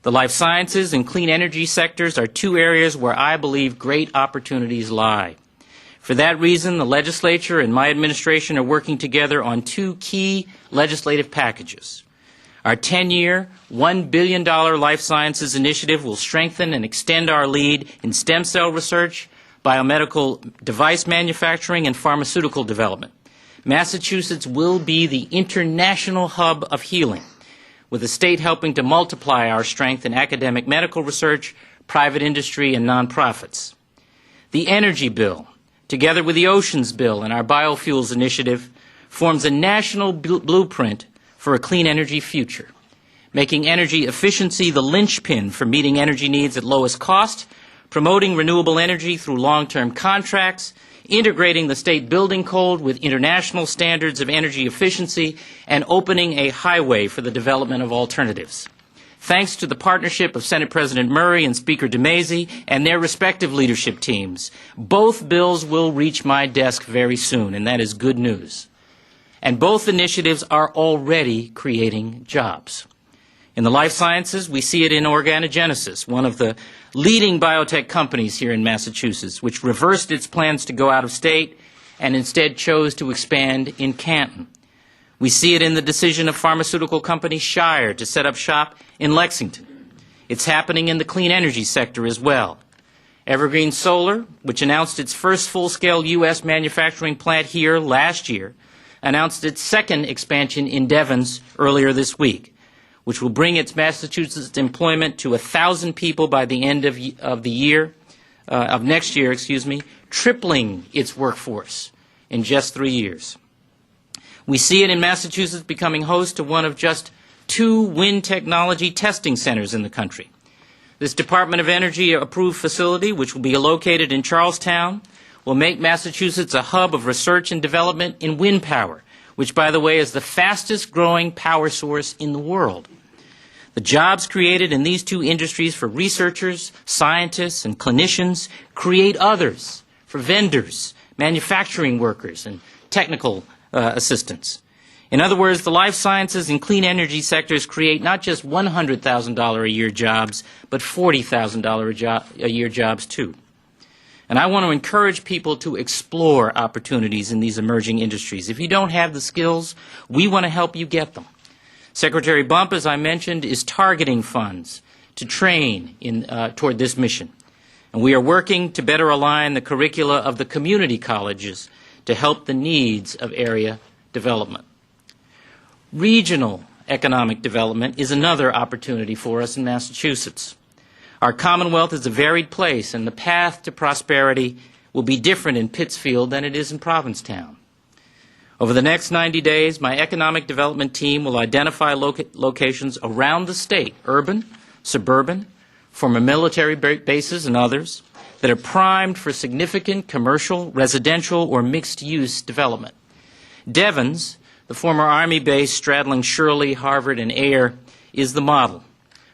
The life sciences and clean energy sectors are two areas where I believe great opportunities lie. For that reason, the legislature and my administration are working together on two key legislative packages. Our 10-year, $1 billion life sciences initiative will strengthen and extend our lead in stem cell research, biomedical device manufacturing, and pharmaceutical development. Massachusetts will be the international hub of healing, with the state helping to multiply our strength in academic medical research, private industry, and nonprofits. The Energy Bill, together with the Oceans Bill and our Biofuels Initiative, forms a national blueprint for a clean energy future, making energy efficiency the linchpin for meeting energy needs at lowest cost, promoting renewable energy through long-term contracts, integrating the state building code with international standards of energy efficiency, and opening a highway for the development of alternatives. Thanks to the partnership of Senate President Murray and Speaker DeMaisi and their respective leadership teams, both bills will reach my desk very soon, and that is good news. And both initiatives are already creating jobs. In the life sciences, we see it in Organogenesis, one of the leading biotech companies here in Massachusetts, which reversed its plans to go out of state and instead chose to expand in Canton. We see it in the decision of pharmaceutical company Shire to set up shop in Lexington. It's happening in the clean energy sector as well. Evergreen Solar, which announced its first full-scale U.S. manufacturing plant here last year, announced its second expansion in Devens earlier this week, which will bring its Massachusetts employment to 1,000 people by the end of next year, tripling its workforce in just 3 years. We see it in Massachusetts becoming host to one of just 2 wind technology testing centers in the country. This Department of Energy approved facility, which will be located in Charlestown, will make Massachusetts a hub of research and development in wind power, which, by the way, is the fastest growing power source in the world. The jobs created in these two industries for researchers, scientists, and clinicians create others for vendors, manufacturing workers, and technical assistants. In other words, the life sciences and clean energy sectors create not just $100,000 a year jobs, but $40,000 a year jobs too. And I want to encourage people to explore opportunities in these emerging industries. If you don't have the skills, we want to help you get them. Secretary Bump, as I mentioned, is targeting funds to train toward this mission. And we are working to better align the curricula of the community colleges to help the needs of area development. Regional economic development is another opportunity for us in Massachusetts. Our Commonwealth is a varied place, and the path to prosperity will be different in Pittsfield than it is in Provincetown. Over the next 90 days, my economic development team will identify locations around the state, urban, suburban, former military bases and others, that are primed for significant commercial, residential, or mixed-use development. Devens, the former Army base straddling Shirley, Harvard, and Ayer, is the model.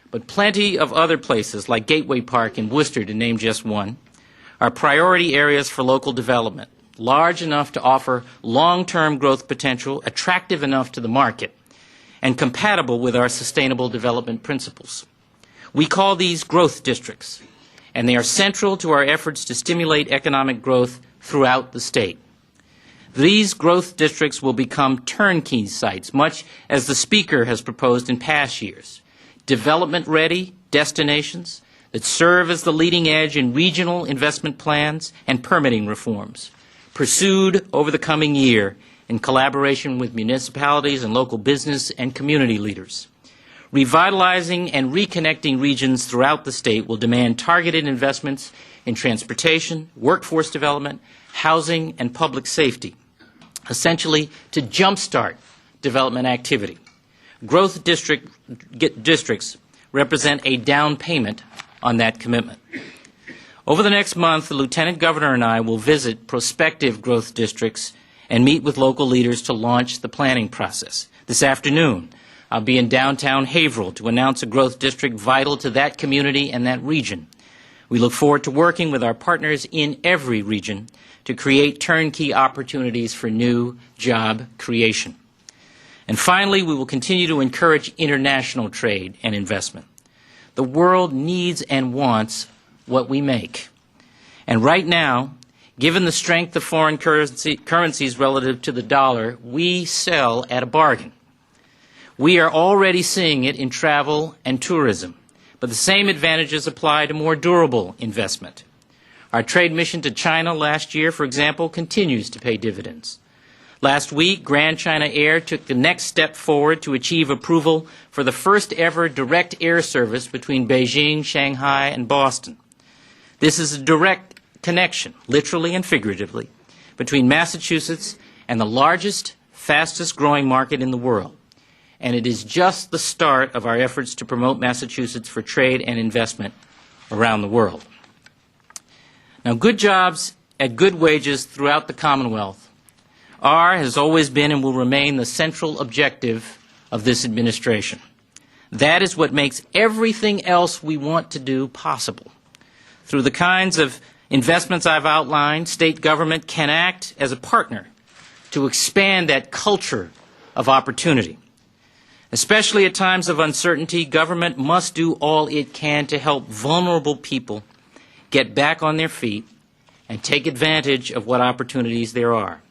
But plenty of other places, like Gateway Park in Worcester, to name just one, are priority areas for local development, large enough to offer long-term growth potential, attractive enough to the market, and compatible with our sustainable development principles. We call these growth districts, and they are central to our efforts to stimulate economic growth throughout the state. These growth districts will become turnkey sites, much as the Speaker has proposed in past years. Development-ready destinations that serve as the leading edge in regional investment plans and permitting reforms, pursued over the coming year in collaboration with municipalities and local business and community leaders. Revitalizing and reconnecting regions throughout the state will demand targeted investments in transportation, workforce development, housing, and public safety, essentially to jumpstart development activity. Growth districts represent a down payment on that commitment. Over the next month, the Lieutenant Governor and I will visit prospective growth districts and meet with local leaders to launch the planning process. This afternoon, I'll be in downtown Haverhill to announce a growth district vital to that community and that region. We look forward to working with our partners in every region to create turnkey opportunities for new job creation. And finally, we will continue to encourage international trade and investment. The world needs and wants what we make. And right now, given the strength of foreign currencies relative to the dollar, we sell at a bargain. We are already seeing it in travel and tourism, but the same advantages apply to more durable investment. Our trade mission to China last year, for example, continues to pay dividends. Last week, Grand China Air took the next step forward to achieve approval for the first ever direct air service between Beijing, Shanghai, and Boston. This is a direct connection, literally and figuratively, between Massachusetts and the largest, fastest growing market in the world. And it is just the start of our efforts to promote Massachusetts for trade and investment around the world. Now, good jobs at good wages throughout the Commonwealth has always been and will remain the central objective of this administration. That is what makes everything else we want to do possible. Through the kinds of investments I've outlined, state government can act as a partner to expand that culture of opportunity. Especially at times of uncertainty, government must do all it can to help vulnerable people get back on their feet and take advantage of what opportunities there are.